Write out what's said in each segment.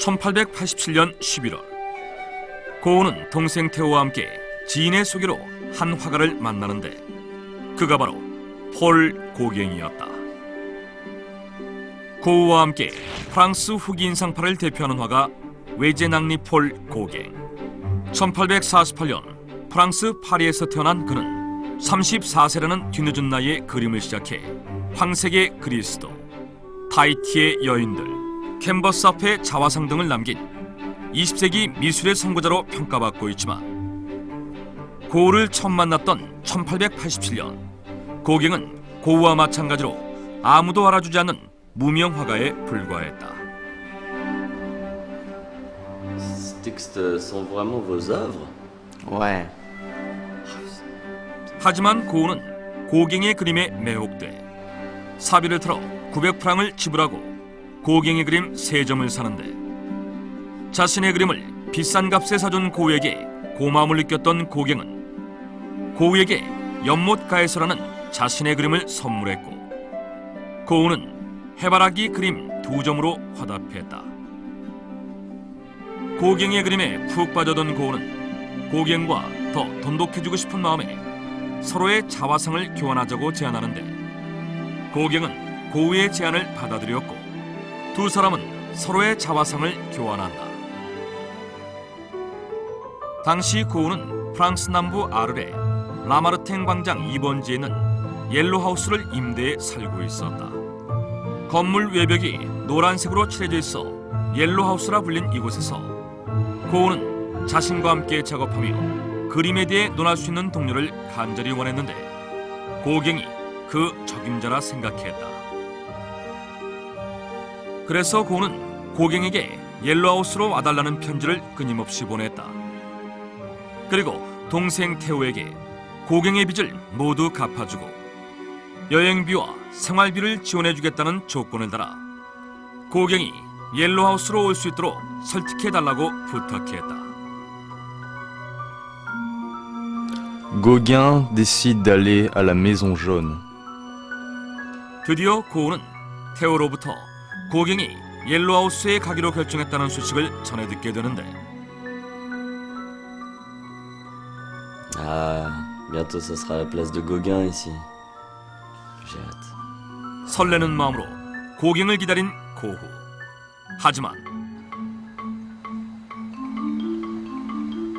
1887년 11월 고우는 동생 태호와 함께 지인의 소개로 한 화가를 만나는데 그가 바로 폴 고갱이었다. 고우와 함께 프랑스 후기 인상파를 대표하는 화가 외제낭리 폴 고갱. 1848년 프랑스 파리에서 태어난 그는 34세라는 뒤늦은 나이에 그림을 시작해 황색의 그리스도, 타히티의 여인들, 캔버스 앞에 자화상 등을 남긴 20세기 미술의 선구자로 평가받고 있지만 고우를 처음 만났던 1887년 고갱은 고우와 마찬가지로 아무도 알아주지 않는 무명 화가에 불과했다. Ces textes sont vraiment vos œuvres? Ouais. 하지만 고우는 고갱의 그림에 매혹돼 사비를 털어 900프랑을 지불하고 고갱의 그림 3점을 사는데 자신의 그림을 비싼 값에 사준 고우에게 고마움을 느꼈던 고갱은 고우에게 연못가에서라는 자신의 그림을 선물했고 고우는 해바라기 그림 2점으로 화답했다. 고갱의 그림에 푹 빠져든 고우는 고갱과 더 돈독해지고 싶은 마음에 서로의 자화상을 교환하자고 제안하는데 고갱은 고우의 제안을 받아들였고 두 사람은 서로의 자화상을 교환한다. 당시 고우는 프랑스 남부 아르레 라마르탱 광장 2번지에 있는 옐로하우스를 임대해 살고 있었다. 건물 외벽이 노란색으로 칠해져 있어 옐로하우스라 불린 이곳에서 고우는 자신과 함께 작업하며 그림에 대해 논할 수 있는 동료를 간절히 원했는데 고갱이 그 적임자라 생각했다. 그래서 고우는 고갱에게 옐로하우스로 와달라는 편지를 끊임없이 보냈다. 그리고 동생 태호에게 고갱의 빚을 모두 갚아주고 여행비와 생활비를 지원해주겠다는 조건을 달아 고갱이 옐로하우스로 올 수 있도록 설득해달라고 부탁했다. Gauguin décide d'aller à la Maison Jaune. 드디어 고우는 태호로부터 고갱이 옐로하우스에 가기로 결정했다는 소식을 전해 듣게 되는데 Ah, bientôt ça sera la place de Gauguin ici. J'ai hâte. 설레는 마음으로 고갱을 기다린 고우. 하지만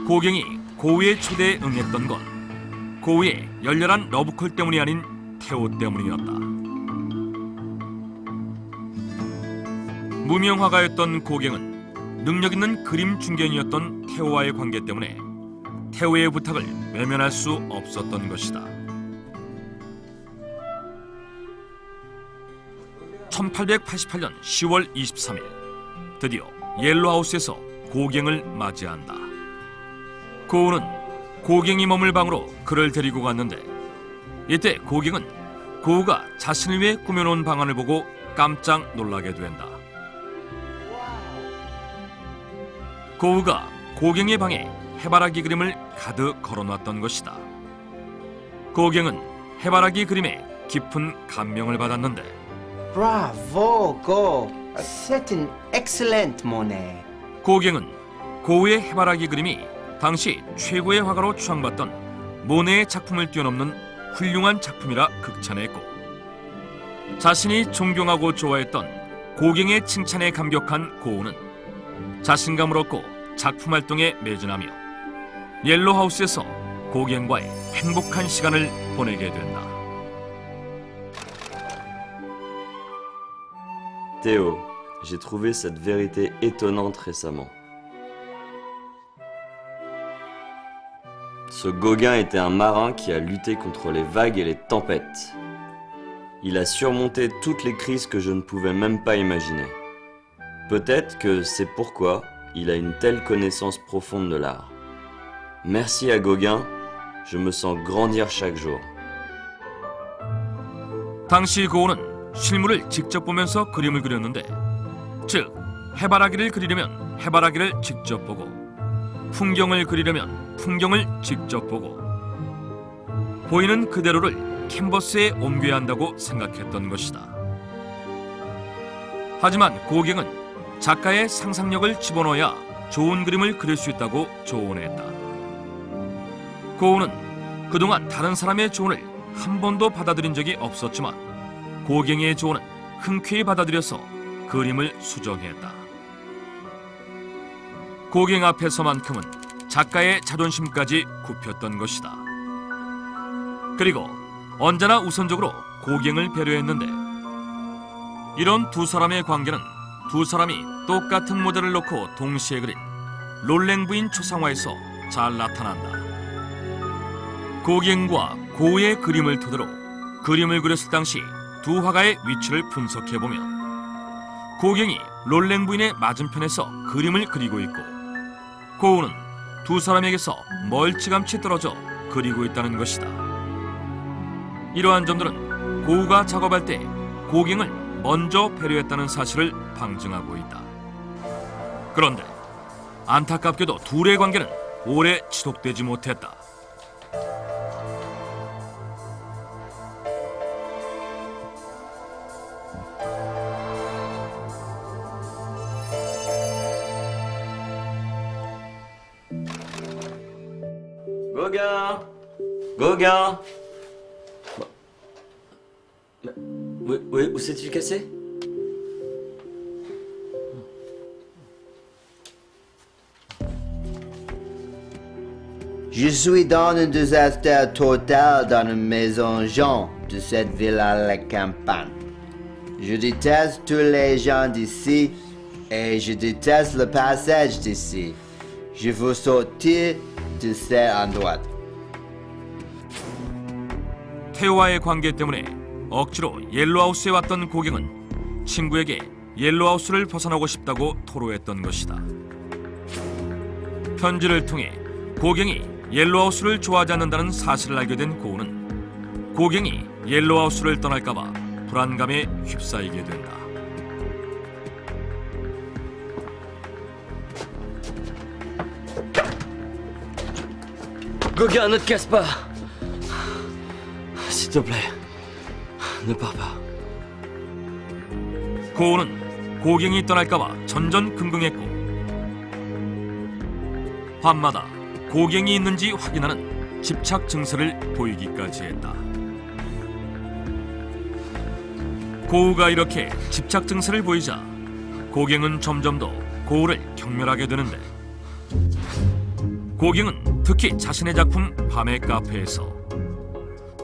고갱이 고우의 초대에 응했던 건 고우의 열렬한 러브콜 때문이 아닌 태호 때문이었다. 무명 화가였던 고갱은 능력 있는 그림 중견이었던 태호와의 관계 때문에 태호의 부탁을 외면할 수 없었던 것이다. 1888년 10월 23일 드디어 옐로하우스에서 고갱을 맞이한다. 고우는 고갱이 머물 방으로 그를 데리고 갔는데 이때 고갱은 고우가 자신을 위해 꾸며놓은 방안을 보고 깜짝 놀라게 된다. 고우가 고갱의 방에 해바라기 그림을 가득 걸어놨던 것이다. 고갱은 해바라기 그림에 깊은 감명을 받았는데 Bravo, Go. C'est une excellente Monet. 고갱은 고우의 해바라기 그림이 당시 최고의 화가로 추앙받던 모네의 작품을 뛰어넘는 훌륭한 작품이라 극찬했고 자신이 존경하고 좋아했던 고갱의 칭찬에 감격한 고우는 자신감을 얻고 작품 활동에 매진하며 옐로하우스에서 고갱과의 행복한 시간을 보내게 된다. Théo, j'ai trouvé cette vérité étonnante récemment. Ce Gauguin était un marin qui a lutté contre les vagues et les tempêtes. Il a surmonté toutes les crises que je ne pouvais même pas imaginer. Peut-être que c'est pourquoi il a une telle connaissance profonde de l'art. Merci à Gauguin, je me sens grandir chaque jour. 당시 고우는 실물을 직접 보면서 그림을 그렸는데 즉 해바라기를 그리려면 해바라기를 직접 보고 풍경을 그리려면 풍경을 직접 보고 보이는 그대로를 캔버스에 옮겨야 한다고 생각했던 것이다. 하지만 고갱은 작가의 상상력을 집어넣어야 좋은 그림을 그릴 수 있다고 조언했다. 고우는 그동안 다른 사람의 조언을 한 번도 받아들인 적이 없었지만 고갱이의 조언은 흔쾌히 받아들여서 그림을 수정했다. 고갱 앞에서만큼은 작가의 자존심까지 굽혔던 것이다. 그리고 언제나 우선적으로 고갱을 배려했는데 이런 두 사람의 관계는 두 사람이 똑같은 모델을 놓고 동시에 그린 롤랭 부인 초상화에서 잘 나타난다. 고갱과 고우의 그림을 토대로 그림을 그렸을 당시 두 화가의 위치를 분석해보면 고갱이 롤랭 부인의 맞은편에서 그림을 그리고 있고 고우는 두 사람에게서 멀찌감치 떨어져 그리고 있다는 것이다. 이러한 점들은 고우가 작업할 때 고갱을 먼저 배려했다는 사실을 방증하고 있다. 그런데 안타깝게도 둘의 관계는 오래 지속되지 못했다. Gauguin! Gauguin! Où s'est-il cassé? Je suis dans un désastre total dans une maison jaune de cette ville à la campagne. Je déteste tous les gens d'ici et je déteste le passage d'ici. Je veux sortir de cet endroit. 태호와의 관계 때문에 억지로 옐로하우스에 왔던 고갱은 친구에게 옐로하우스를 벗어나고 싶다고 토로했던 것이다. 편지를 통해 고갱이 옐로하우스를 좋아하지 않는다는 사실을 알게 된 고우는 고갱이 옐로하우스를 떠날까봐 불안감에 휩싸이게 된다. Gauguin, ne te casse pas! S'il te plaît, ne pars pas. 고우는 고갱이 떠날까봐 전전긍긍했고 밤마다 고갱이 있는지 확인하는 집착 증세를 보이기까지 했다. 고우가 이렇게 집착 증세를 보이자 고갱은 점점 더 고우를 경멸하게 되는데 고갱은 특히 자신의 작품 밤의 카페에서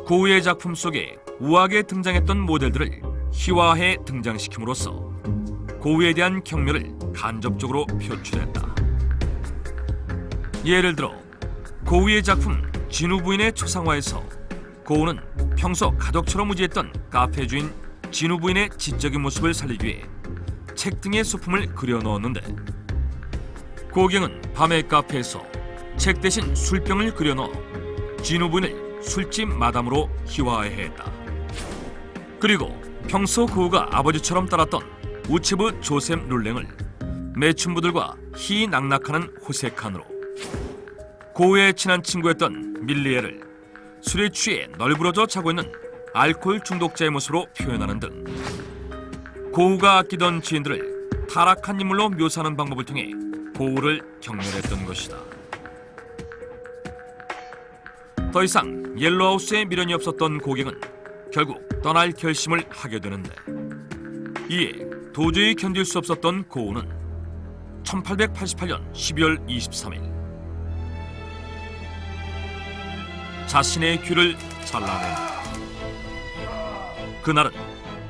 고우의 작품 속에 우아하게 등장했던 모델들을 희화해 등장시킴으로써 고우에 대한 경멸을 간접적으로 표출했다. 예를 들어 고우의 작품 진우 부인의 초상화에서 고우는 평소 가덕처럼 무지했던 카페 주인 진우 부인의 지적인 모습을 살리기 위해 책 등의 소품을 그려 넣었는데 고갱은 밤의 카페에서 책 대신 술병을 그려 넣어 진우 부인을 술집 마담으로 희화화했다. 그리고 평소 고우가 아버지처럼 따랐던 우체부 조셉 룰랭을 매춘부들과 희낙낙하는 호색한으로 고우의 친한 친구였던 밀리에를 술에 취해 널브러져 자고 있는 알코올 중독자의 모습으로 표현하는 등 고우가 아끼던 지인들을 타락한 인물로 묘사하는 방법을 통해 고우를 경멸했던 것이다. 더 이상 옐로하우스에 미련이 없었던 고갱은 결국 떠날 결심을 하게 되는데 이에 도저히 견딜 수 없었던 고우는 1888년 12월 23일 자신의 귀를 잘라낸다. 그날은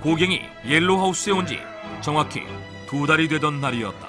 고갱이 옐로하우스에 온 지 정확히 2달이 되던 날이었다.